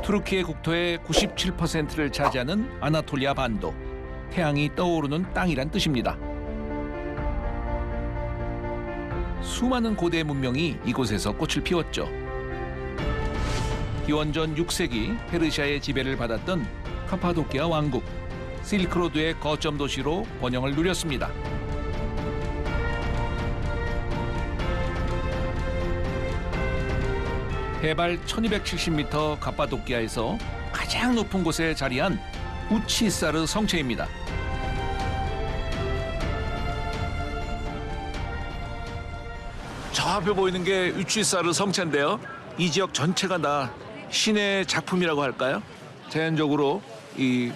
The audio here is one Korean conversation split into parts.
투르키의 국토의 97%를 차지하는 아나톨리아 반도. 태양이 떠오르는 땅이란 뜻입니다. 수많은 고대 문명이 이곳에서 꽃을 피웠죠. 기원전 6세기 페르시아의 지배를 받았던 카파도키아 왕국, 실크로드의 거점 도시로 번영을 누렸습니다. 해발 1270m 카파도키아에서 가장 높은 곳에 자리한 우치사르 성체입니다. 저 앞에 보이는 게 우치사르 성체인데요. 이 지역 전체가 다 신의 작품이라고 할까요? 자연적으로 이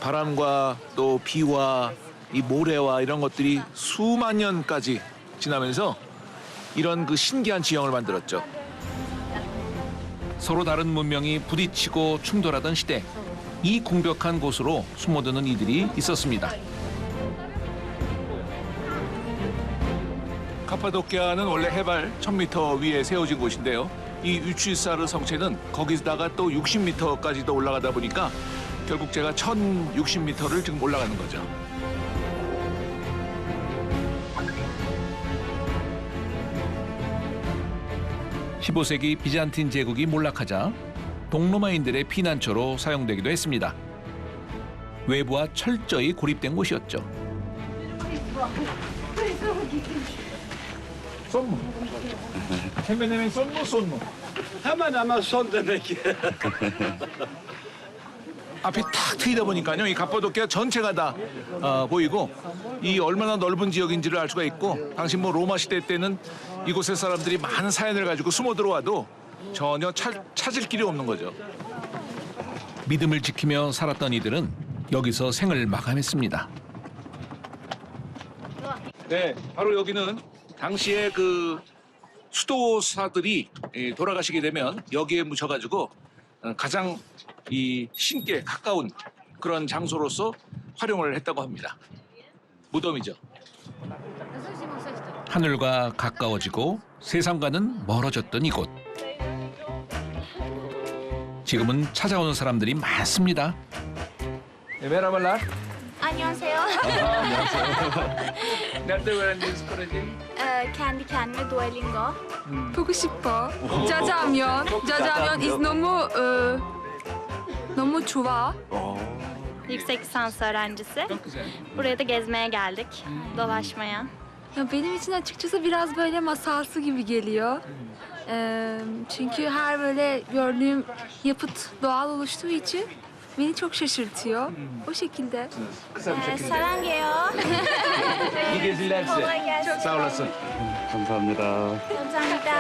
바람과 또 비와 이 모래와 이런 것들이 수만 년까지 지나면서 이런 그 신기한 지형을 만들었죠. 서로 다른 문명이 부딪히고 충돌하던 시대, 이 공벽한 곳으로 숨어드는 이들이 있었습니다. 카파도키아는 원래 해발 1000m 위에 세워진 곳인데요. 이 우치사르 성체는 거기다가 또 60m까지도 올라가다 보니까 결국 제가 1060m를 지금 올라가는 거죠. (15세기) 비잔틴 제국이 몰락하자 동로마인들의 피난처로 사용되기도 했습니다. 외부와 철저히 고립된 곳이었죠. 쏜무. hemen 쏜무. Hemen hemen son demek. 앞이 탁 트이다 보니까요, 이 카파도키아 전체가 다 보이고 이 얼마나 넓은 지역인지를 알 수가 있고, 당시 뭐 로마 시대 때는 이곳의 사람들이 많은 사연을 가지고 숨어 들어와도 전혀 찾을 길이 없는 거죠. 믿음을 지키며 살았던 이들은 여기서 생을 마감했습니다. 네, 바로 여기는 당시에 그 수도사들이 돌아가시게 되면 여기에 묻혀가지고 가장 이 신께 가까운 그런 장소로서 활용을 했다고 합니다. 무덤이죠. 하늘과 가까워지고 세상과는 멀어졌던 이곳. 지금은 찾아오는 사람들이 많습니다. 메라발라. Annyeonghaseyo. Nerede öğrendiniz Korece? Kendi kendime Duolingo. 보고 싶어. 짜장면. 짜장면 is 너무 좋아. Yüksek lisans öğrencisi. Çok güzel. Buraya da gezmeye geldik. Dolaşmaya. Ya benim için açıkçası biraz böyle masalsı gibi geliyor. Çünkü her böyle gördüğüm yapıt doğal oluştuğu için beni çok şaşırtıyor. O şekilde. Kısa bir şekilde. 사랑해요. İyi geziler size. Kolay gelsin. Sağ olasın. 감사합니다. 감사합니다.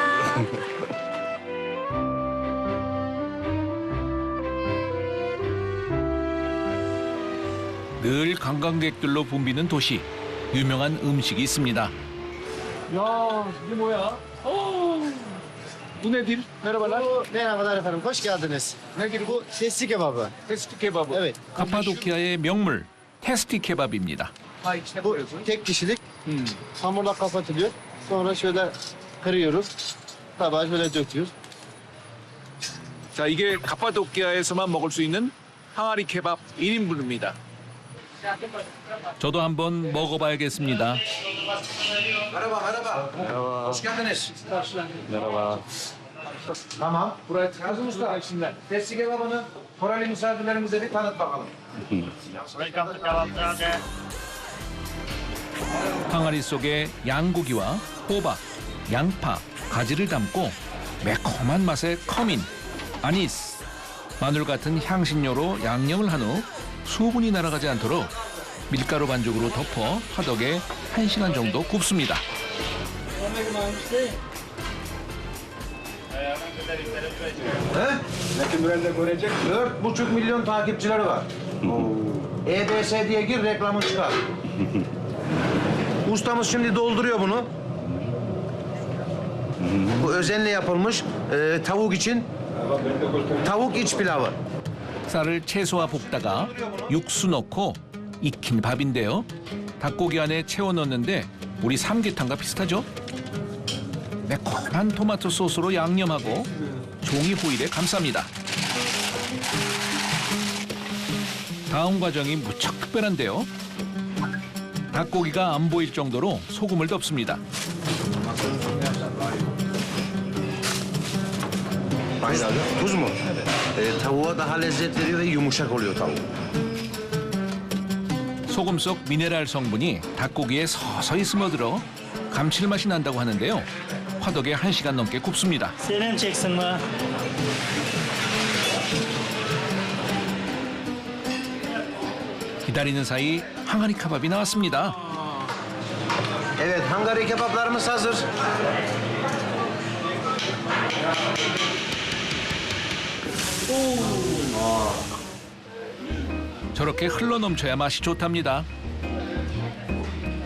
늘 관광객들로 붐비는 도시. 유명한 음식이 있습니다. 야, 이게 뭐야? Bu nedir? Merhabalar. Merhabalar efendim, hoş geldiniz. nedir bu? Bu testi kebabı. 테스티 케바브. Evet. 카파도키아의 명물 테스티 케밥입니다. Bu tek kişilik. Hamurla kapatılıyor. Sonra şöyle kırıyoruz. Tabağa şöyle döküyoruz. 자, 이게 카파도키아에서만 먹을 수 있는 항아리 케밥 1인분입니다. 저도 한번 먹어봐야겠습니다. Merhaba. Tamam. Buraya Kazım Usta. Testi kebabını Koreli misafirlerimize bir tanıt bakalım. 항아리 속에 양고기와 호박, 양파, 가지를 담고 매콤한 맛의 커민, 아니스, 마늘 같은 향신료로 양념을 한 후 수분이 날아가지 않도록 밀가루 반죽으로 덮어 화덕에 1시간 정도 굽습니다. Metin Bülent'e görecek 4,5 milyon takipçileri var. EBS diye gir, reklamı çıkar. Ustamız şimdi dolduruyor bunu. Bu özenle yapılmış tavuk için tavuk iç pilavı. 쌀을 채소와 볶다가 육수 넣고 익힌 밥인데요. 닭고기 안에 채워 넣는데 우리 삼계탕과 비슷하죠? 매콤한 토마토 소스로 양념하고 종이 호일에 감쌉니다. 다음 과정이 무척 특별한데요. 닭고기가 안 보일 정도로 소금을 덮습니다. Hayır abi. Tuz mu? Tavuğa daha lezzet veriyor ve yumuşak oluyor tavuk. 소금 속 미네랄 성분이 닭고기에 서서히 스며들어 감칠맛이 난다고 하는데요. 화덕에 1시간 넘게 굽습니다. Seni mi çeksin lan? 기다리는 사이 항아리 카밥이 나왔습니다. Evet, Hungary kebaplarımız hazır. 저렇게 흘러넘쳐야 맛이 좋답니다.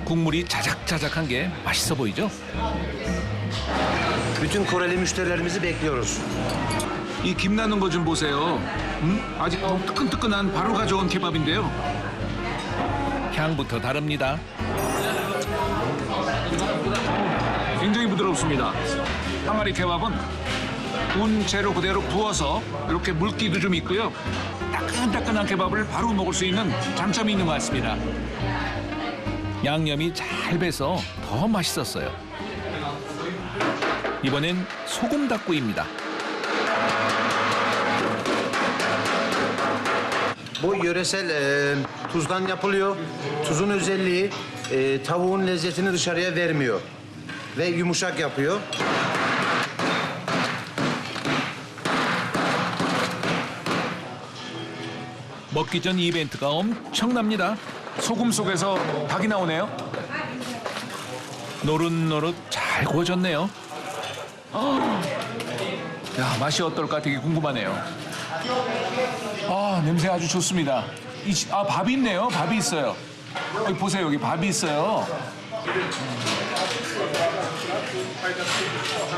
국물이 자작자작한 게 맛있어 보이죠? Bütün Koreli müşterilerimizi bekliyoruz. 이 김 나는 거 좀 보세요. 아직 뜨끈뜨끈한 바로 가져온 케밥인데요. 향부터 다릅니다. 굉장히 부드럽습니다. 항아리 케밥은 군 채로 그대로 구워서 이렇게 물기도 좀 있고요. 따끈따끈한 케밥을 바로 먹을 수 있는 장점이 있는 것 같습니다. 양념이 잘 배서 더 맛있었어요. 이번엔 소금 닭구이입니다. Bu yöresel tuzdan yapılıyor. Tuzun özelliği tavuğun lezzetini dışarıya vermiyor. Ve yumuşak yapıyor. 먹기 전 이벤트가 엄청납니다. 소금 속에서 닭이 나오네요. 노릇노릇 잘 구워졌네요. 야, 맛이 어떨까 되게 궁금하네요. 냄새 아주 좋습니다. 밥이 있네요. 밥이 있어요. 여기 보세요. 여기 밥이 있어요.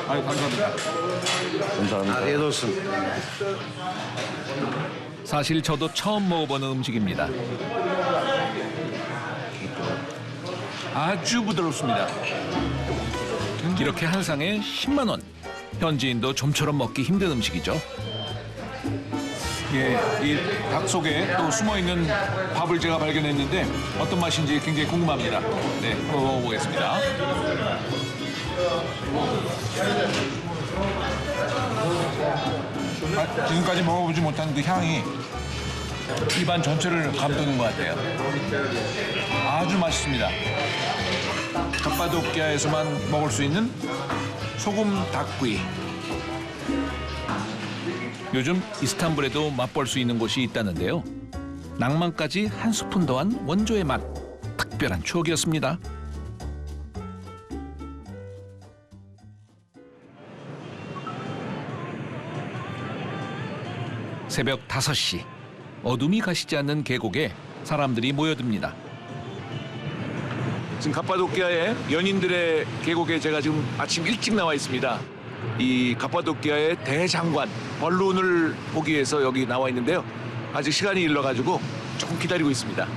감사합니다. Afiyet olsun. 사실 저도 처음 먹어보는 음식입니다. 아주 부드럽습니다. 이렇게 한 상에 10만 원. 현지인도 좀처럼 먹기 힘든 음식이죠. 예, 이 닭 속에 또 숨어있는 밥을 제가 발견했는데 어떤 맛인지 굉장히 궁금합니다. 네, 먹어보겠습니다. 지금까지 먹어보지 못한 그 향이 입안 전체를 감도는 것 같아요. 아주 맛있습니다. 카파도키아에서만 먹을 수 있는 소금 닭구이. 요즘 이스탄불에도 맛볼 수 있는 곳이 있다는데요. 낭만까지 한 스푼 더한 원조의 맛. 특별한 추억이었습니다. 새벽 5시. 어둠이 가시지 않는 계곡에 사람들이 모여듭니다. 지금 카파도키아의 연인들의 계곡에 제가 지금 아침 일찍 나와 있습니다. 이 카파도키아의 대장관 벌룬을 보기 위해서 여기 나와 있는데요. 아직 시간이 일러가지고 조금 기다리고 있습니다.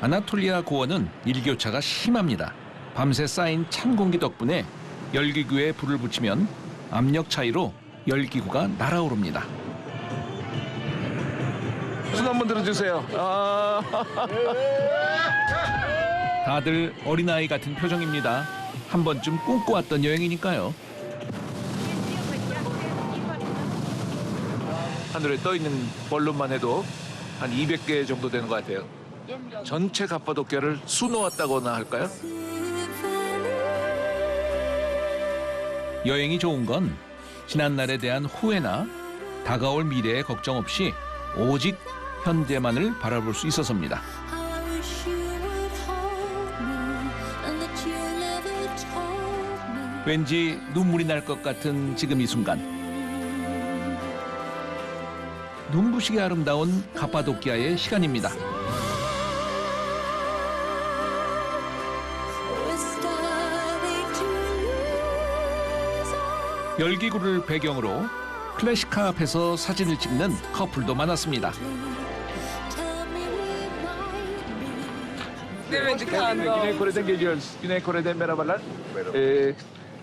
아나톨리아 고원은 일교차가 심합니다. 밤새 쌓인 찬 공기 덕분에 열기구에 불을 붙이면 압력 차이로 열기구가 날아오릅니다. 손 한번 들어주세요. 다들 어린아이 같은 표정입니다. 한 번쯤 꿈꿔왔던 여행이니까요. 하늘에 떠있는 벌룬만 해도 한 200개 정도 되는 것 같아요. 전체 카파도키아를 수놓았다거나 할까요? 여행이 좋은 건 지난날에 대한 후회나 다가올 미래의 걱정 없이 오직 현재만을 바라볼 수 있어서입니다. 왠지 눈물이 날 것 같은 지금 이 순간. 눈부시게 아름다운 카파도키아의 시간입니다. 열기구를 배경으로 클래식카 앞에서 사진을 찍는 커플도 많았습니다. Güney Kore'den geliyoruz. Güney Kore'den merhabalar.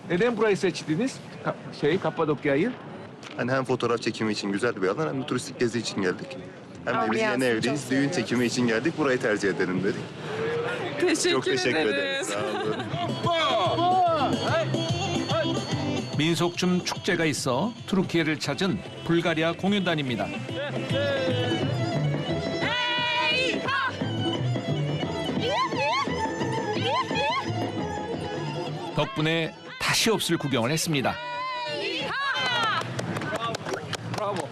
Neden burayı seçtiniz? Kapadokya'yı? Hani hem fotoğraf çekimi için güzel bir alan hem de turistik gezi için geldik. Hem de biz yeni evliyiz. Düğün çekimi için geldik. Burayı tercih edelim dedik. Çok teşekkür ederiz. Sağ olun. 민속춤 축제가 있어 투르키예를 찾은 불가리아 공연단입니다. 덕분에 다시 없을 구경을 했습니다. 브라보.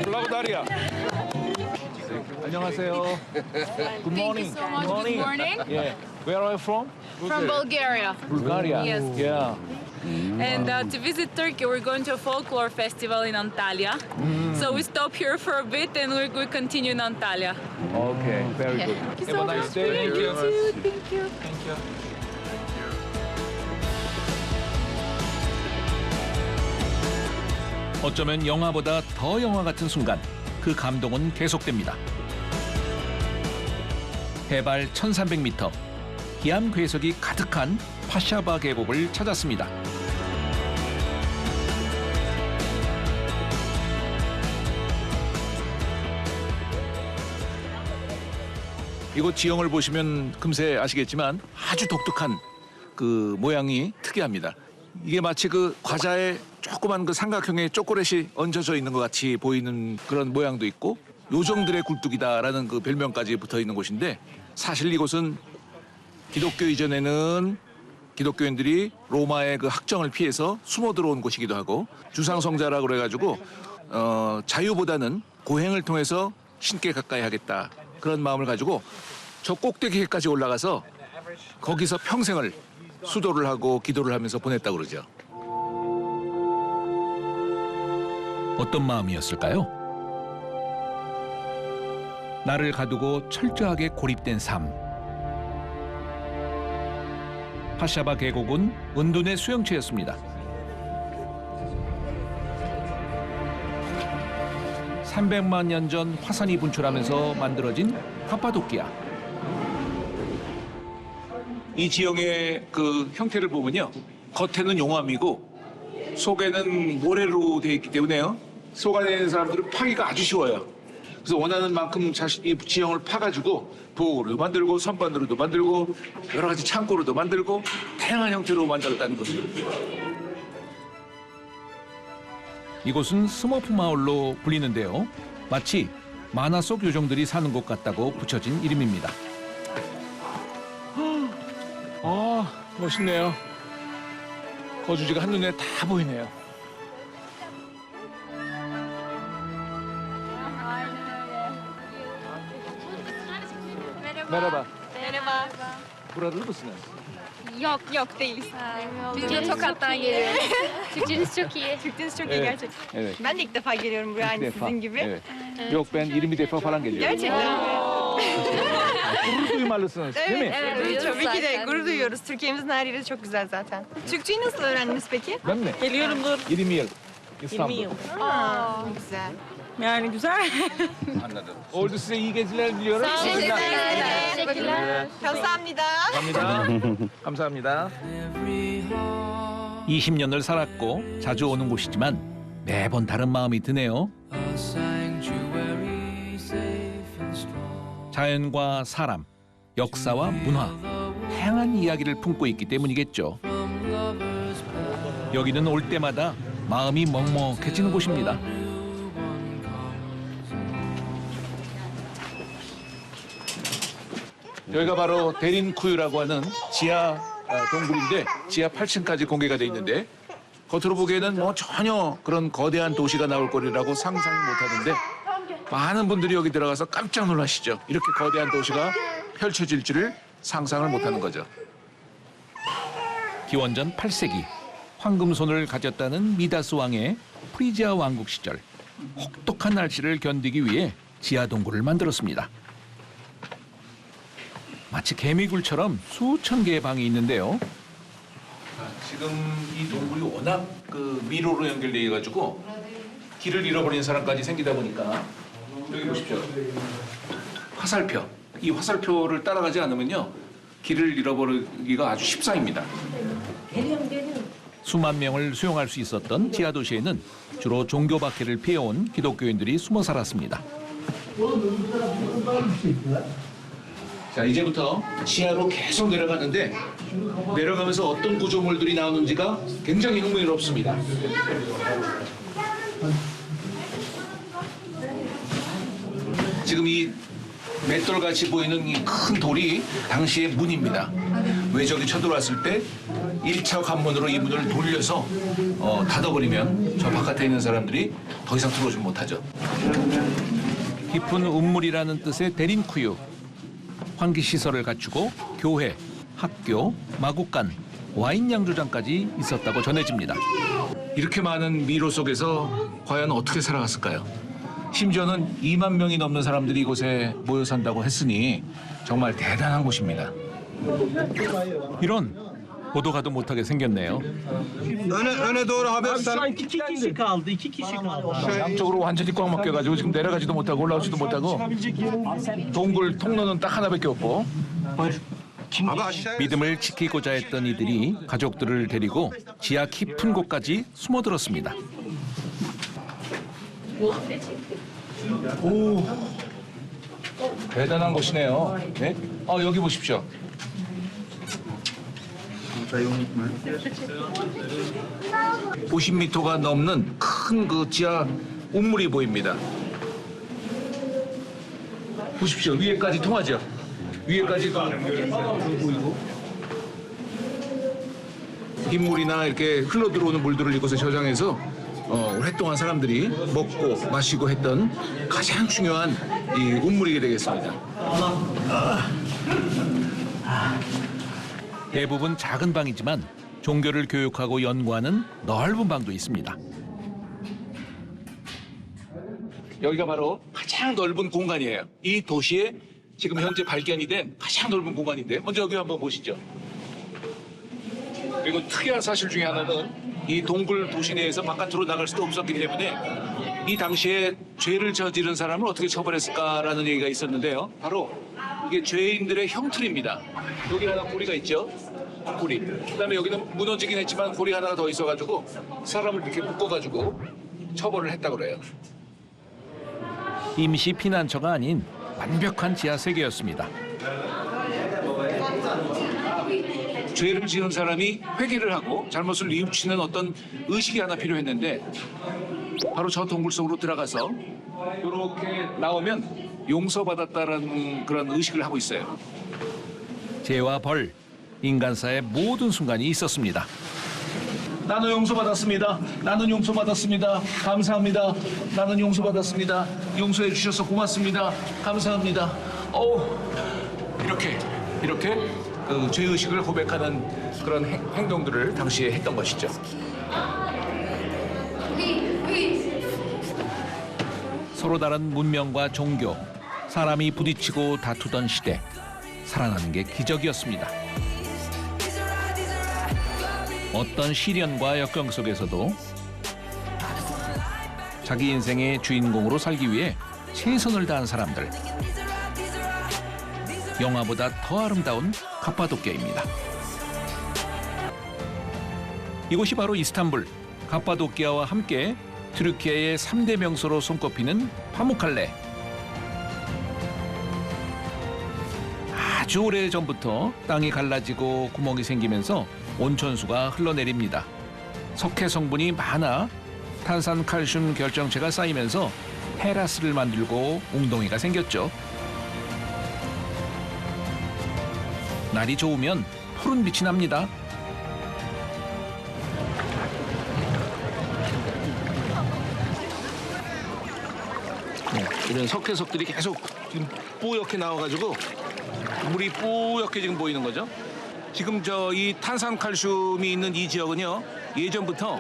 브라보 다리아. 안녕하세요. Good morning. Good morning. Yeah. Where are you from? From Bulgaria. Bulgaria. Yes. Yeah. And to visit Turkey, we're going to a folklore festival in Antalya. So we stop here for a bit and we continue in Antalya. Okay. Very good. Have a nice day. Thank you. Thank you. 어쩌면 영화보다 더 영화 같은 순간, 그 감동은 계속됩니다. 해발 1300m, 기암 괴석이 가득한 파샤바 계곡을 찾았습니다. 이곳 지형을 보시면 금세 아시겠지만 아주 독특한 그 모양이 특이합니다. 이게 마치 그 과자에 조그만 그 삼각형의 초콜릿이 얹어져 있는 것 같이 보이는 그런 모양도 있고, 요정들의 굴뚝이다라는 그 별명까지 붙어 있는 곳인데, 사실 이곳은 기독교 이전에는 기독교인들이 로마의 그 학정을 피해서 숨어 들어온 곳이기도 하고, 주상성자라고 그래가지고 자유보다는 고행을 통해서 신께 가까이 하겠다, 그런 마음을 가지고 저 꼭대기에까지 올라가서 거기서 평생을 수도를 하고 기도를 하면서 보냈다고 그러죠. 어떤 마음이었을까요? 나를 가두고 철저하게 고립된 삶. 파샤바 계곡은 은둔의 수영처였습니다. 300만 년 전 화산이 분출하면서 만들어진 카파도키아. 이 지형의 그 형태를 보면요, 겉에는 용암이고 속에는 모래로 되어 있기 때문에요, 속 안에 있는 사람들은 파기가 아주 쉬워요. 그래서 원하는 만큼 이 지형을 파가지고 도구로 만들고 선반으로도 만들고 여러 가지 창고로도 만들고 다양한 형태로 만들었다는 거죠. 이곳은 스머프 마을로 불리는데요, 마치 만화 속 요정들이 사는 곳 같다고 붙여진 이름입니다. 아, 멋있네요. 거주지가 한눈에 다 보이네요. Merhaba. Merhaba. Buralı mısınız? Yok değiliz. Biz de Tokat'tan geliyoruz. Türkçeniz çok iyi. Türkçeniz çok iyi Evet. gerçekten. Evet. Ben de ilk defa geliyorum buraya, aynı sizin gibi. Evet. Yok, ben 20 defa falan geliyorum. Gerçekten mi? Gurur duymalısınız, değil mi? Evet, tabii ki de gurur duyuyoruz. Türkiye'mizin her yeri çok güzel zaten. Türkçeyi nasıl öğrendiniz peki? Ben mi? Geliyorumdur. 20 yıl. İstanbul. Aa, güzel. Yani güzel. Anladım. Oldu, size iyi geziler diliyorum. Teşekkürler. 감사합니다. 감사합니다. 감사합니다. 20년을 살았고 자주 오는 곳이지만 매번 다른 마음이 드네요. 자연과 사람, 역사와 문화, 다양한 이야기를 품고 있기 때문이겠죠. 여기는 올 때마다 마음이 먹먹해지는 곳입니다. 여기가 바로 데린쿠유라고 하는 지하 동굴인데, 지하 8층까지 공개가 돼 있는데, 겉으로 보기에는 뭐 전혀 그런 거대한 도시가 나올 거리라고 상상 못 하는데, 많은 분들이 여기 들어가서 깜짝 놀라시죠. 이렇게 거대한 도시가 펼쳐질 줄을 상상을 못 하는 거죠. 기원전 8세기 황금손을 가졌다는 미다스 왕의 프리지아 왕국 시절, 혹독한 날씨를 견디기 위해 지하 동굴을 만들었습니다. 마치 개미굴처럼 수천 개의 방이 있는데요. 지금 이 동굴이 워낙 그 미로로 연결돼 가지고 길을 잃어버린 사람까지 생기다 보니까, 여기 보십시오. 화살표. 이 화살표를 따라가지 않으면요, 길을 잃어버리기가 아주 십상입니다. 수만 명을 수용할 수 있었던 지하 도시에는 주로 종교 박해를 피해온 기독교인들이 숨어 살았습니다. 자, 이제부터 지하로 계속 내려가는데 내려가면서 어떤 구조물들이 나오는지가 굉장히 흥미롭습니다. 지금 이 맷돌같이 보이는 이 큰 돌이 당시의 문입니다. 외적이 쳐들어왔을 때 1차 관문으로 이 문을 돌려서 닫아버리면 저 바깥에 있는 사람들이 더 이상 들어오지 못하죠. 깊은 운물이라는 뜻의 대림쿠유. 환기시설을 갖추고 교회, 학교, 마구간, 와인 양조장까지 있었다고 전해집니다. 이렇게 많은 미로 속에서 과연 어떻게 살아갔을까요? 심지어는 2만 명이 넘는 사람들이 이곳에 모여 산다고 했으니 정말 대단한 곳입니다. 이런 보도 가도 못하게 생겼네요. Öne doğru haber Şu an iki kişi kaldı. 2 kişi kaldı. 양쪽으로 완전히 꽉 막혀가지고 지금 내려가지도 못하고 올라오지도 못하고 동굴 통로는 딱 하나밖에 없고 믿음을 지키고자 했던 이들이 가족들을 데리고 지하 깊은 곳까지 숨어들었습니다. 오, 대단한 곳이네요. 네? 여기 보십시오. 50m가 넘는 큰 그 지하 운물이 보입니다. 보십시오. 위에까지 통하죠. 위에까지 보이고 빗물이나 이렇게 흘러 들어오는 물들을 이곳에 저장해서 오랫동안 사람들이 먹고 마시고 했던 가장 중요한 이 운물이게 되겠습니다. 대부분 작은 방이지만 종교를 교육하고 연구하는 넓은 방도 있습니다. 여기가 바로 가장 넓은 공간이에요. 이 도시에 지금 현재 발견이 된 가장 넓은 공간인데 먼저 여기 한번 보시죠. 그리고 특이한 사실 중에 하나는 이 동굴 도시 내에서 바깥으로 나갈 수도 없었기 때문에 이 당시에 죄를 저지른 사람을 어떻게 처벌했을까라는 얘기가 있었는데요. 바로 이게 죄인들의 형틀입니다. 여기 하나 고리가 있죠. 고리. 그다음에 여기는 무너지긴 했지만 고리 하나가 더 있어가지고 사람을 이렇게 묶어가지고 처벌을 했다고 그래요. 임시 피난처가 아닌 완벽한 지하 세계였습니다. 죄를 지은 사람이 회개를 하고 잘못을 뉘우치는 어떤 의식이 하나 필요했는데 바로 저 동굴 속으로 들어가서 이렇게 나오면 용서받았다라는 그런 의식을 하고 있어요. 죄와 벌, 인간사의 모든 순간이 있었습니다. 나는 용서받았습니다. 나는 용서받았습니다. 감사합니다. 나는 용서받았습니다. 용서해 주셔서 고맙습니다. 감사합니다. 이렇게 그 죄의식을 고백하는 그런 행동들을 당시에 했던 것이죠. 서로 다른 문명과 종교, 사람이 부딪히고 다투던 시대, 살아나는 게 기적이었습니다. 어떤 시련과 역경 속에서도 자기 인생의 주인공으로 살기 위해 최선을 다한 사람들. 영화보다 더 아름다운 카파도키아입니다. 이곳이 바로 이스탄불, 카파도키아와 함께 튀르키예의 3대 명소로 손꼽히는 파무칼레. 아주 오래전부터 땅이 갈라지고 구멍이 생기면서 온천수가 흘러내립니다. 석회 성분이 많아 탄산 칼슘 결정체가 쌓이면서 테라스를 만들고 웅덩이가 생겼죠. 날이 좋으면 푸른 빛이 납니다. 이런 석회석들이 계속 지금 뿌옇게 나와가지고 물이 뿌옇게 지금 보이는 거죠. 지금 이 탄산칼슘이 있는 이 지역은요, 예전부터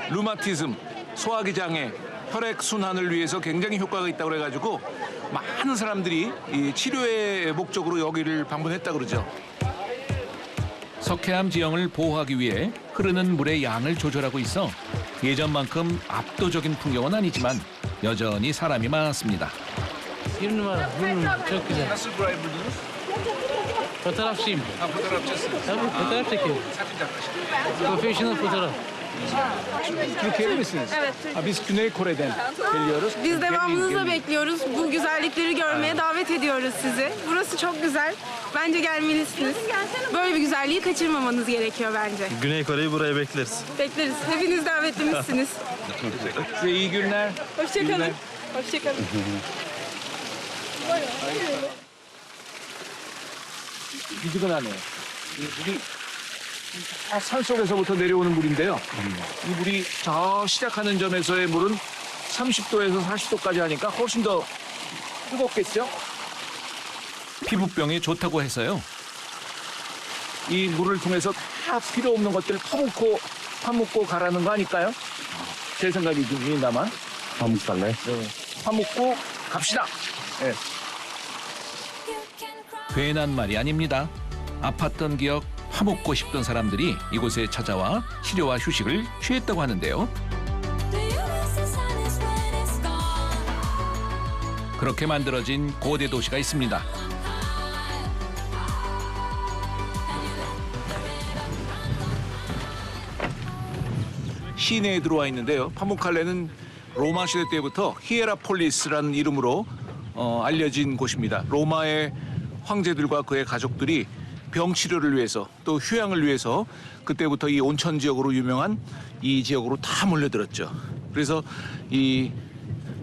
루마티즘, 소화기 장애, 혈액 순환을 위해서 굉장히 효과가 있다고 그래가지고 많은 사람들이 이 치료의 목적으로 여기를 방문했다고 그러죠. 석회암 지형을 보호하기 위해 흐르는 물의 양을 조절하고 있어 예전만큼 압도적인 풍경은 아니지만 여전히 사람이 많았습니다. 1 numara. Çok güzel. Nasıl burayı buldunuz? Fotoğrafçıyım. Fotoğrafçısınız. Tabii fotoğraf çekiyorum. 사진 작가시죠. Professional fotoğraf. Türkiye'de misiniz? Evet, Biz Güney Kore'den geliyoruz. Biz devamınızı Gelin. bekliyoruz. Bu güzellikleri görmeye davet ediyoruz sizi. Burası çok güzel. Bence gelmelisiniz. Böyle bir güzelliği kaçırmamanız gerekiyor bence. Güney Kore'yi buraya bekleriz. Bekleriz. Hepiniz davetlimişsiniz. Size iyi günler. Hoşçakalın. Hoşçakalın. 미지근 하네요. 이 물이 산속에서부터 내려오는 물인데요. 이 물이 저 시작하는 점에서의 물은 30도에서 40도까지 하니까 훨씬 더 뜨겁겠죠? 피부병에 좋다고 해서요. 이 물을 통해서 다 필요 없는 것들 파묻고 가라는 거 아닐까요? 제 생각입니다만. 파묵달래? 네. 파묻고 갑시다. 네. 괜한 말이 아닙니다. 아팠던 기억 파묻고 싶던 사람들이 이곳에 찾아와 치료와 휴식을 취했다고 하는데요. 그렇게 만들어진 고대 도시가 있습니다. 시내에 들어와 있는데요. 파묵칼레는 로마 시대 때부터 히에라폴리스라는 이름으로 알려진 곳입니다. 로마의 황제들과 그의 가족들이 병 치료를 위해서 또 휴양을 위해서 그때부터 이 온천 지역으로 유명한 이 지역으로 다 몰려들었죠. 그래서 이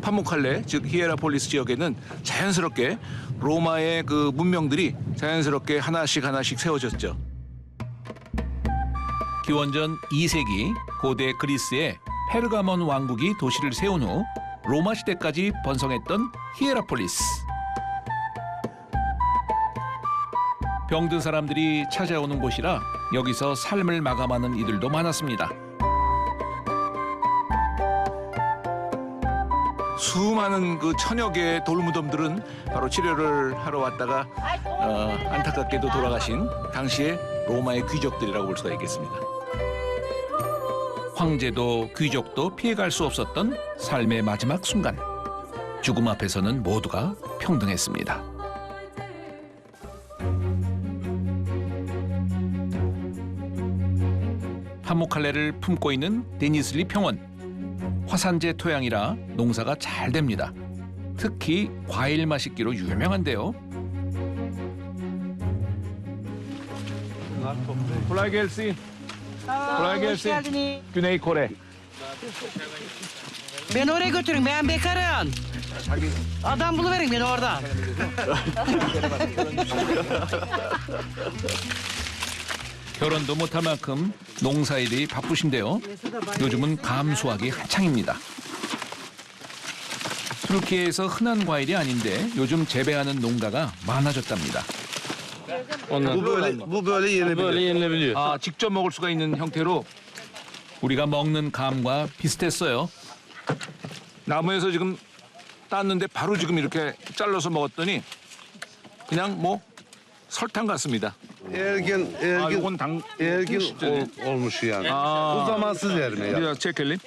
파묵칼레 즉 히에라폴리스 지역에는 자연스럽게 로마의 그 문명들이 자연스럽게 하나씩 세워졌죠. 기원전 2세기 고대 그리스의 페르가몬 왕국이 도시를 세운 후 로마 시대까지 번성했던 히에라폴리스. 병든 사람들이 찾아오는 곳이라 여기서 삶을 마감하는 이들도 많았습니다. 수많은 그 천여 개의 돌무덤들은 바로 치료를 하러 왔다가 안타깝게도 돌아가신 당시의 로마의 귀족들이라고 볼 수가 있겠습니다. 황제도 귀족도 피해갈 수 없었던 삶의 마지막 순간. 죽음 앞에서는 모두가 평등했습니다. 파묵칼레를 품고 있는 데니슬리 평원. 화산재 토양이라 농사가 잘 됩니다. 특히 과일 맛있기로 유명한데요. Kolay gelsin. Kolay gelsin. Güney Kore. Beni oraya götürün, ben bekarım. Adam buluverin beni oradan. 결혼도 못할 만큼 농사일이 바쁘신데요. 요즘은 감 수확이 한창입니다. 투르키에서 흔한 과일이 아닌데 요즘 재배하는 농가가 많아졌답니다. Bu böyle yenilebilir. 아, 직접 먹을 수가 있는 형태로 우리가 먹는 감과 비슷했어요. 나무에서 지금 땄는데 바로 지금 이렇게 잘라서 먹었더니 그냥 뭐 설탕 같습니다. Ergin 요건 olmuş yani. 아, Zamansız yerine ya. 체켈린.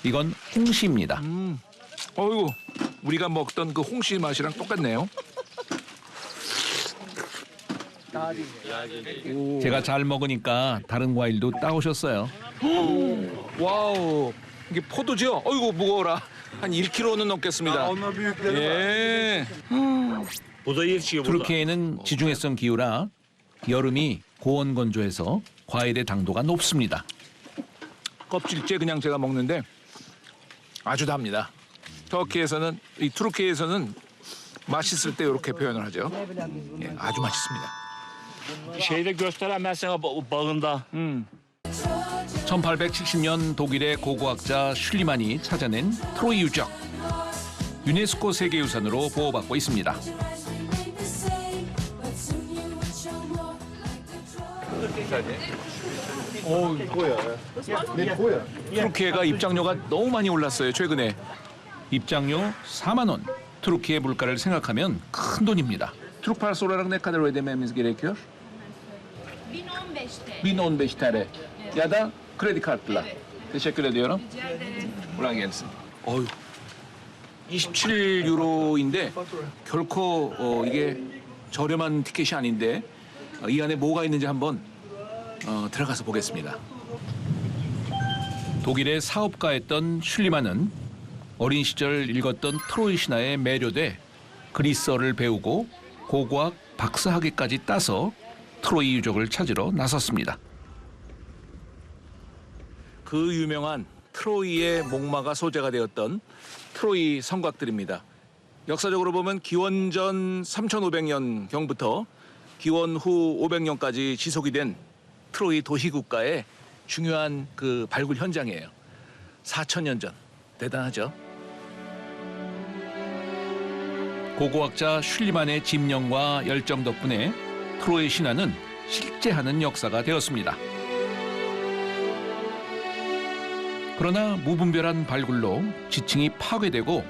이건 홍시입니다. 어이구, 우리가 먹던 그 홍시 맛이랑 똑같네요. 제가 잘 먹으니까 다른 과일도 따오셨어요. 와우, 이게 포도죠? 어이구, 무거워라. 한 1kg는 넘겠습니다. 예. 투르키에는 지중해성 기후라 여름이 고온 건조해서 과일의 당도가 높습니다. 껍질째 그냥 제가 먹는데 아주 답니다. 이 투르키에서는 맛있을 때 이렇게 표현을 하죠. 예, 아주 맛있습니다. Şeyde gösteremezsen bağında. 1870년 독일의 고고학자 슐리만이 찾아낸 트로이 유적. 유네스코 세계유산으로 보호받고 있습니다. 투르키에가 입장료가 너무 많이 올랐어요, 최근에. 입장료 4만 원. Türkiye 물가를 생각하면 큰 돈입니다. Türk parası olarak ne kadar ödememiz gerekiyor? 1015 TL. Ya da kredi kartla. Teşekkür ediyorum. Kolay gelsin. 어휴, 27유로인데 결코 이게 저렴한 티켓이 아닌데 이 안에 뭐가 있는지 한번 들어가서 보겠습니다. 독일의 사업가였던 슐리만은 어린 시절 읽었던 트로이 신화에 매료돼 그리스어를 배우고 고고학 박사학위까지 따서 트로이 유적을 찾으러 나섰습니다. 그 유명한 트로이의 목마가 소재가 되었던 트로이 성곽들입니다. 역사적으로 보면 기원전 3500년경부터 기원 후 500년까지 지속이 된 트로이 도시국가의 중요한 그 발굴 현장이에요. 4000년 전. 대단하죠. 고고학자 슐리만의 집념과 열정 덕분에 트로이 신화는 실제하는 역사가 되었습니다. 그러나 무분별한 발굴로 지층이 파괴되고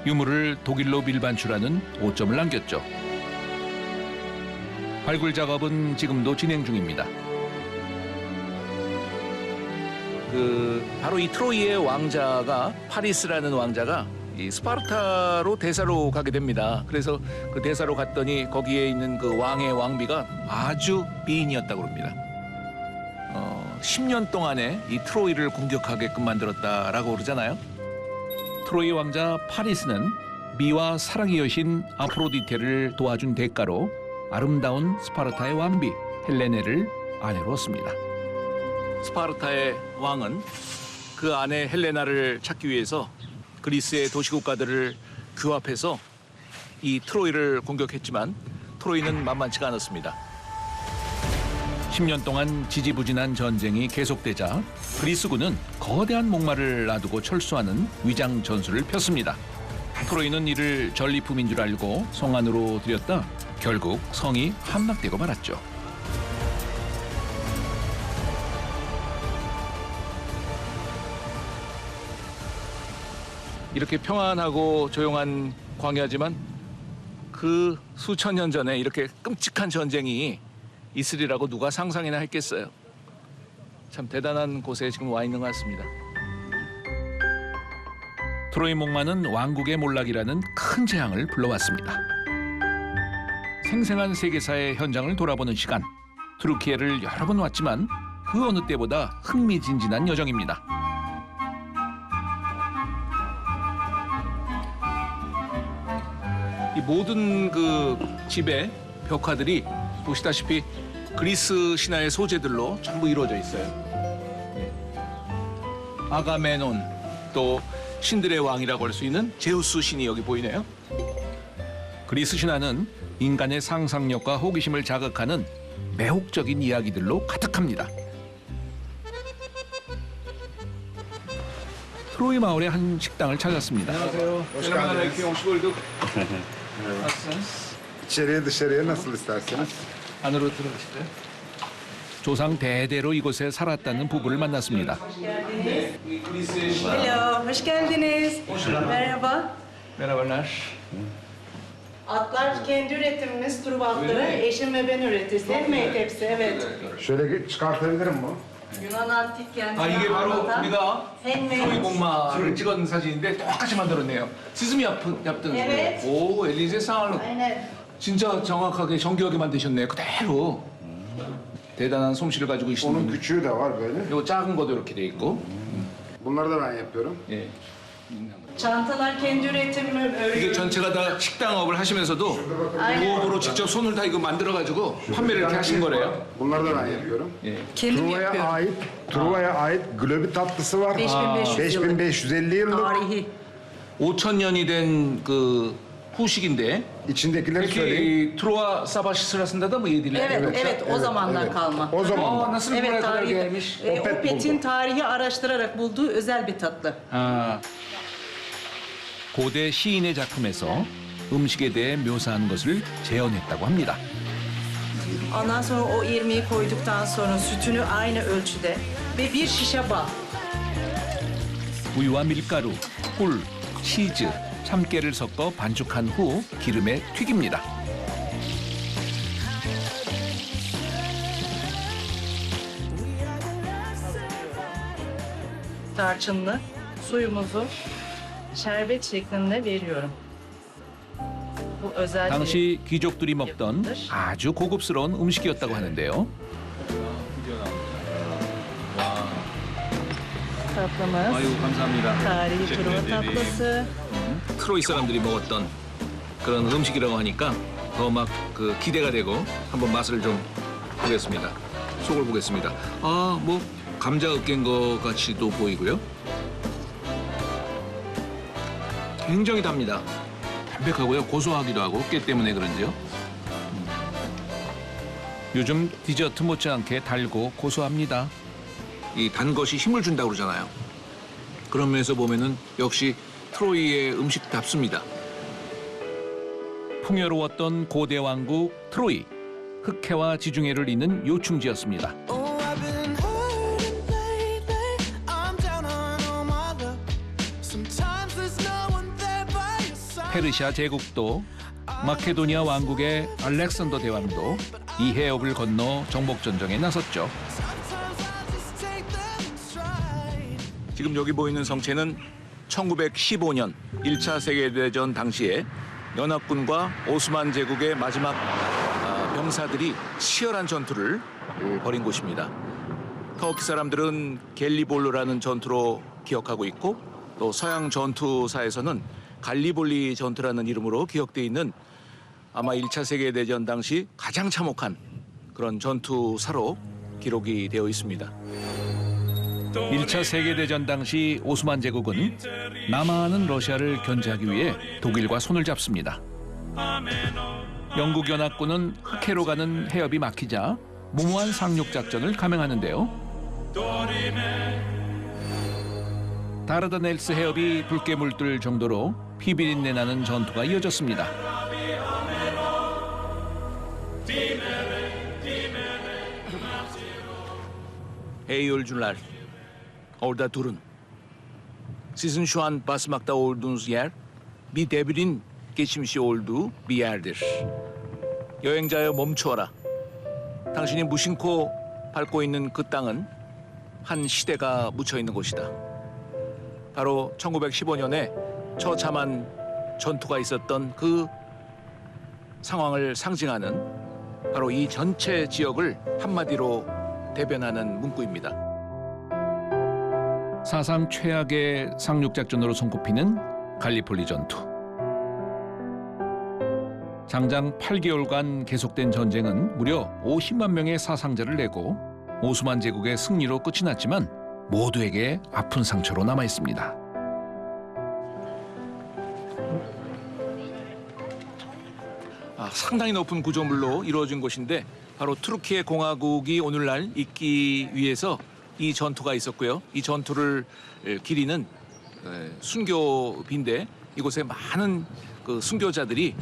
유물을 독일로 밀반출하는 오점을 남겼죠. 발굴 작업은 지금도 진행 중입니다. 바로 이 트로이의 왕자가 파리스라는 왕자가 이 스파르타로 대사로 가게 됩니다. 그래서 그 대사로 갔더니 거기에 있는 그 왕의 왕비가 아주 미인이었다고 합니다. 10년 동안에 이 트로이를 공격하게끔 만들었다라고 그러잖아요. 트로이 왕자 파리스는 미와 사랑의 여신 아프로디테를 도와준 대가로 아름다운 스파르타의 왕비 헬레네를 아내로 얻습니다. 스파르타의 왕은 그 아내 헬레나를 찾기 위해서 그리스의 도시국가들을 규합해서 이 트로이를 공격했지만 트로이는 만만치가 않았습니다. 10년 동안 지지부진한 전쟁이 계속되자 그리스군은 거대한 목마를 놔두고 철수하는 위장 전술을 폈습니다. 트로이는 이를 전리품인 줄 알고 성 안으로 들였다 결국 성이 함락되고 말았죠. 이렇게 평안하고 조용한 광야지만 그 수천 년 전에 이렇게 끔찍한 전쟁이 있으리라고 누가 상상이나 했겠어요. 참 대단한 곳에 지금 와 있는 것 같습니다. 트로이 목마는 왕국의 몰락이라는 큰 재앙을 불러왔습니다. 생생한 세계사의 현장을 돌아보는 시간. 투르키예를 여러 번 왔지만 그 어느 때보다 흥미진진한 여정입니다. 이 모든 그 집의 벽화들이 보시다시피 그리스 신화의 소재들로 전부 이루어져 있어요. 아가메논, 또 신들의 왕이라고 할 수 있는 제우스 신이 여기 보이네요. 그리스 신화는 인간의 상상력과 호기심을 자극하는 매혹적인 이야기들로 가득합니다. 트로이 마을의 한 식당을 찾았습니다. 안녕하세요. İçeriye dışarıya nasıl isterseniz. 안으로 들어가시죠. 조상 대대로 이곳에 살았다는 부부를 만났습니다. Hello, hoş geldiniz. Merhaba. Merhabalar. Atlar kendi üretimimiz, turba atları. Eşim ve ben üretiriz. Handmade hepsi, evet. Şöyle çıkartabilirim mi? Yunan antik kenti. 아 이게 바로 우리가 트로이 Handmade. 목마를 찍은 사진인데 똑같이 만들었네요. 스즈미 yaptınız. Evet. 오, 엘리제 상알로. Aynen. 진짜 정확하게 정교하게 만드셨네요. 그대로. 대단한 솜씨를 가지고 Onun 계시는. küçüğü de var böyle. 요 작은 것도 이렇게 돼 있고. Bunları da ben yapıyorum. 예. Çantalar kendi üretimim. 이게 전체가 다 식당업을 하시면서도 부업으로 직접 손을 다 이거 만들어 가지고 판매를 이렇게 하신 거래요. Bunları da ben yapıyorum. 예. Kendim yapıyorum. Truva'ya ait globi tatlısı var. 5500 yıllık. 5550 yıllık. Tarihi. 5,000년이 된 그 후식인데 İçindekileri söyleyeyim. 이렇게 트로아 사바시스라 쓴다다 mı yediler? Evet, evet, o zamandan evet. kalma. O zaman. nasıl buraya Evet, kadar tarihi. gelmiş? O pet petin buldu. tarihi araştırarak bulduğu özel bir tatlı. 아, 고대 시인의 작품에서 음식에 대해 묘사한 것을 재현했다고 합니다. Ondan sonra o irmiği koyduktan sonra sütünü aynı ölçüde ve bir şişe bal. 우유와 밀가루, 꿀, 치즈, 참깨를 섞어 반죽한 후 기름에 튀깁니다. Tarçınlı suyumuzu şerbet şeklinde veriyorum. Bu özel 당시 귀족들이 먹던 아주 고급스러운 음식이었다고 하는데요. tatlımız. 아유 감사합니다. Tarihi Teşekkür turva ederim. tatlısı. 트로이 사람들이 먹었던 그런 음식이라고 하니까 더 막 그 기대가 되고 한번 맛을 좀 보겠습니다. 속을 보겠습니다. 아, 뭐 감자 으깬 것 같이도 보이고요. 굉장히 답니다. 담백하고요. 고소하기도 하고 깨 때문에 그런지요. 요즘 디저트 못지않게 달고 고소합니다. 이 단 것이 힘을 준다고 그러잖아요. 그런 면에서 보면은 역시 트로이의 음식답습니다. 풍요로웠던 고대 왕국 트로이. 흑해와 지중해를 잇는 요충지였습니다. 페르시아 제국도 마케도니아 왕국의 알렉산더 대왕도 이 해협을 건너 정복전쟁에 나섰죠. 지금 여기 보이는 성체는 1915년 1차 세계대전 당시에 연합군과 오스만 제국의 마지막 병사들이 치열한 전투를 벌인 곳입니다. 터키 사람들은 갤리볼루라는 전투로 기억하고 있고 또 서양 전투사에서는 갈리볼리 전투라는 이름으로 기억돼 있는 아마 1차 세계대전 당시 가장 참혹한 그런 전투사로 기록이 되어 있습니다. 1차 세계대전 당시 오스만 제국은 남하하는 러시아를 견제하기 위해 독일과 손을 잡습니다. 영국 연합군은 흑해로 가는 해협이 막히자 무모한 상륙작전을 감행하는데요. 다르다넬스 해협이 붉게 물들 정도로 피비린내 나는 전투가 이어졌습니다. Hey yolcular, orada durun. Sizin şu an basmakta olduğunuz yer bir devrin geçmişi olduğu bir yerdir. 여행자여 멈추어라. 당신이 무심코 밟고 있는 그 땅은 한 시대가 묻혀 있는 곳이다. 바로 1915년에 처참한 전투가 있었던 그 상황을 상징하는 바로 이 전체 지역을 한마디로 대변하는 문구입니다. 사상 최악의 상륙작전으로 손꼽히는 갈리폴리 전투. 장장 8개월간 계속된 전쟁은 무려 50만 명의 사상자를 내고 오스만 제국의 승리로 끝이 났지만 모두에게 아픈 상처로 남아 있습니다. 상당히 높은 구조물로 이루어진 곳인데 바로 투르키예 공화국이 오늘날 있기 위해서 이 전투가 있었고요. 이 전투를 기리는 순교비인데 이곳에 많은 그 순교자들이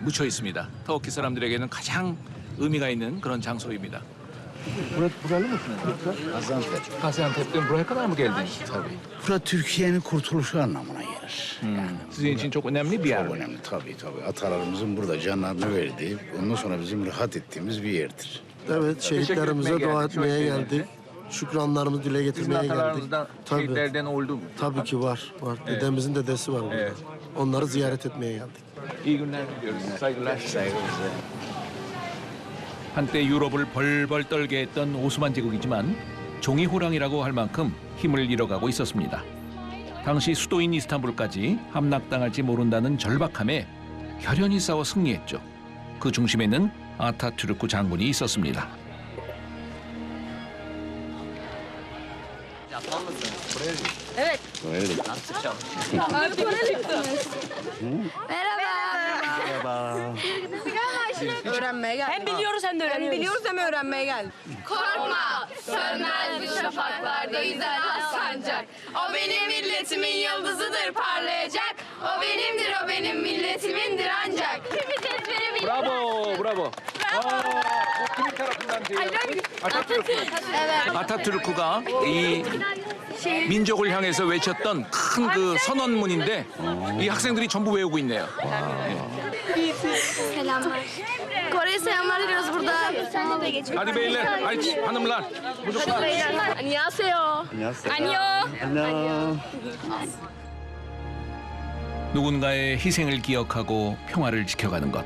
묻혀 있습니다. 터키 사람들에게는 가장 의미가 있는 그런 장소입니다. Buralı mısınız yoksa? Gaziantep. Gaziantep'ten buraya kadar mı geldiniz? Tabii. Burası Türkiye'nin kurtuluşu anlamına gelir. Sizin için çok önemli bir yer. Çok önemli tabii tabii. Atalarımızın burada canlarını verdiği, ondan sonra bizim rahat ettiğimiz bir yerdir. Evet, şehitlerimize dua etmeye geldik. Şükranlarımızı dile getirmeye geldik. Tabii. Şehitlerden oldu mu? Tabii ki var. Dedemizin dedesi var burada. Evet. Onları ziyaret etmeye geldik. İyi günler diliyoruz. Saygılar. 한때 유럽을 벌벌 떨게 했던 오스만 제국이지만 종이 호랑이라고 할 만큼 힘을 잃어가고 있었습니다. 당시 수도인 이스탄불까지 함락당할지 모른다는 절박함에 결연히 싸워 승리했죠. 그 중심에는 아타투르크 장군이 있었습니다. Evet. Öğrenmeye gel. Hem biliyoruz hem de Hem öğreniyoruz. biliyoruz hem öğrenmeye gel. Korkma, sönmez bu şafaklarda yüzer sancak. O benim milletimin yıldızıdır parlayacak. O benimdir, o benim milletimindir ancak. 브라보, 브라보. bu kimin tarafından diyor? Evet. 아타투르크가 이 민족을 향해서 외쳤던 큰 그 선언문인데 이 학생들이 전부 외우고 있네요. Selamlar. Kore'ye selamlar diliyoruz burada. Hadi beyler, hadi hanımlar, çocuklar. 안녕하세요. 안녕. 누군가의 희생을 기억하고 평화를 지켜가는 것.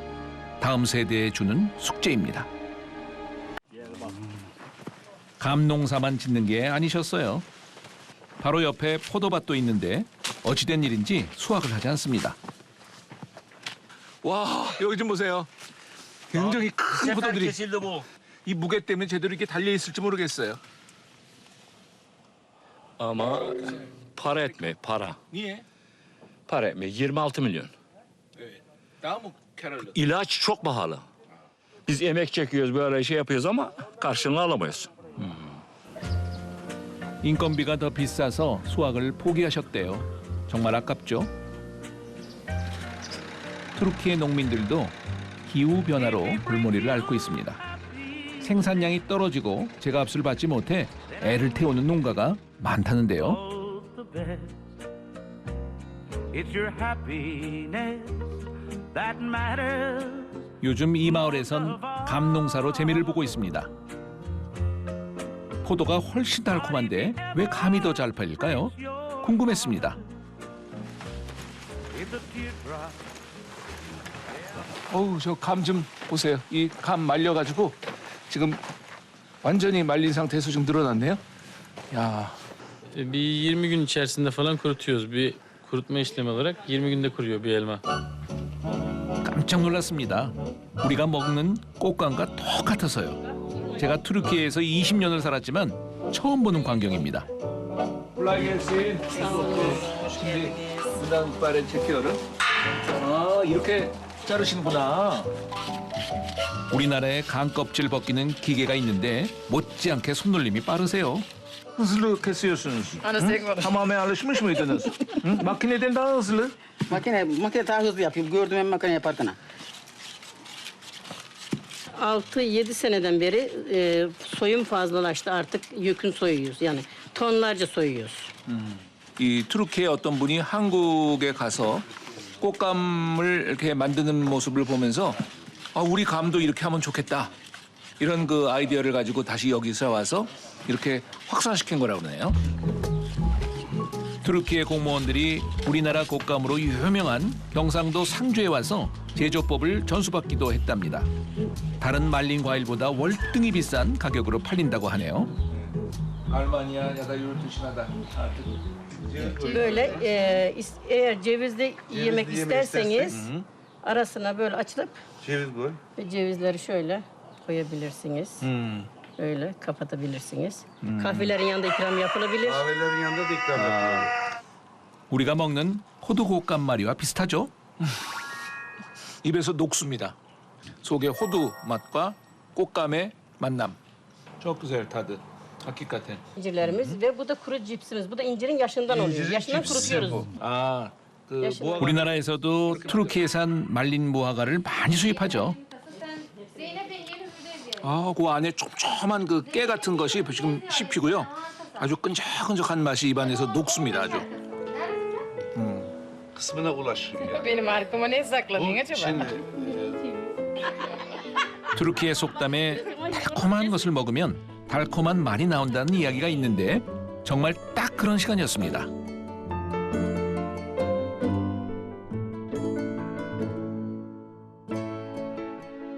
다음 세대에 주는 숙제입니다. 감농사만 짓는 게 아니셨어요. 바로 옆에 포도밭도 있는데 어찌된 일인지 수확을 하지 않습니다. 와, 여기 좀 보세요. 굉장히 큰 포도들이 이 무게 때문에 제대로 이렇게 달려 있을지 모르겠어요. Ama para etmiyor, para. Niye? Para etmiyor. 26 milyon. Evet. Daha mı kararlı? İlaç çok pahalı. Biz emek çekiyoruz, böyle şey yapıyoruz ama karşılığını alamıyoruz. 인건비가 더 비싸서 수확을 포기하셨대요. 정말 아깝죠? 투르키의 농민들도 기후 변화로 골머리를 앓고 있습니다. 생산량이 떨어지고 제값을 받지 못해 애를 태우는 농가가 많다는데요. 요즘 이 마을에선 감농사로 재미를 보고 있습니다. 포도가 훨씬 달콤한데 왜 감이 더 잘 팔릴까요? 궁금했습니다. 어우, 저 감 좀 보세요. 이 감 말려가지고 지금 완전히 말린 상태에서 좀 늘어났네요. 야, Bir 20 gün içerisinde falan kurutuyoruz. Bir kurutma işlemi olarak 20 günde kuruyor bir elma. 깜짝 놀랐습니다. 우리가 먹는 꽃감과 똑같아서요. 제가 투르키에서 20년을 살았지만 처음 보는 광경입니다. Kolay gelsin. Şimdi bundan itibaren çekiyorum. 아, 이렇게 자르시는구나. 우리나라에 감 껍질 벗기는 기계가 있는데 못지않게 손놀림이 빠르세요. hızlı kesiyorsunuz. Tamamen alışmış mıydınız? Makineden daha hızlı. Makine daha hızlı yapıyor. Gördüm ben makine yaparken. 6-7 seneden beri soyum fazlalaştı. Artık yükün soyuyoruz. Yani tonlarca soyuyoruz. 이 투르키의 어떤 분이 한국에 가서 꽃감을 이렇게 만드는 모습을 보면서 아, 우리 감도 이렇게 하면 좋겠다. 이런 그 아이디어를 가지고 다시 여기서 와서 이렇게 확산시킨 거라고 그러네요. 투르키의 공무원들이 우리나라 꽃감으로 유명한 경상도 상주에 와서 제조법을 전수받기도 했답니다. 다른 말린 과일보다 월등히 비싼 가격으로 팔린다고 하네요. Almanya ya da yurt dışına da artık Böyle eğer cevizli yemek isterseniz arasına böyle açılıp Ceviz koy. cevizleri şöyle koyabilirsiniz. Öyle kapatabilirsiniz. Kahvelerin yanında ikram yapılabilir. Kahvelerin yanında da ikram yapılıyor. 우리가 먹는 호두 꽃감말이와 비슷하죠? 입에서 녹습니다. 속에 호두 맛과 꽃감의 만남. Çok güzel tadı. Hakikaten. İncirlerimiz ve bu da kuru cipsimiz. Bu da incirin yaşından oluyor. Yaşından kurutuyoruz. 아, 그 야시나. 우리나라에서도 투르키에산 말린 무화과를 많이 수입하죠. 아, 그 안에 촘촘한 그 깨 같은 것이 지금 씹히고요. 아주 끈적끈적한 맛이 입안에서 녹습니다. 아주. Kısmına ulaşıyor. Benim arkama ne sakladın acaba? 투르키의 속담에 달콤한 것을 먹으면 달콤한 말이 나온다는 이야기가 있는데 정말 딱 그런 시간이었습니다.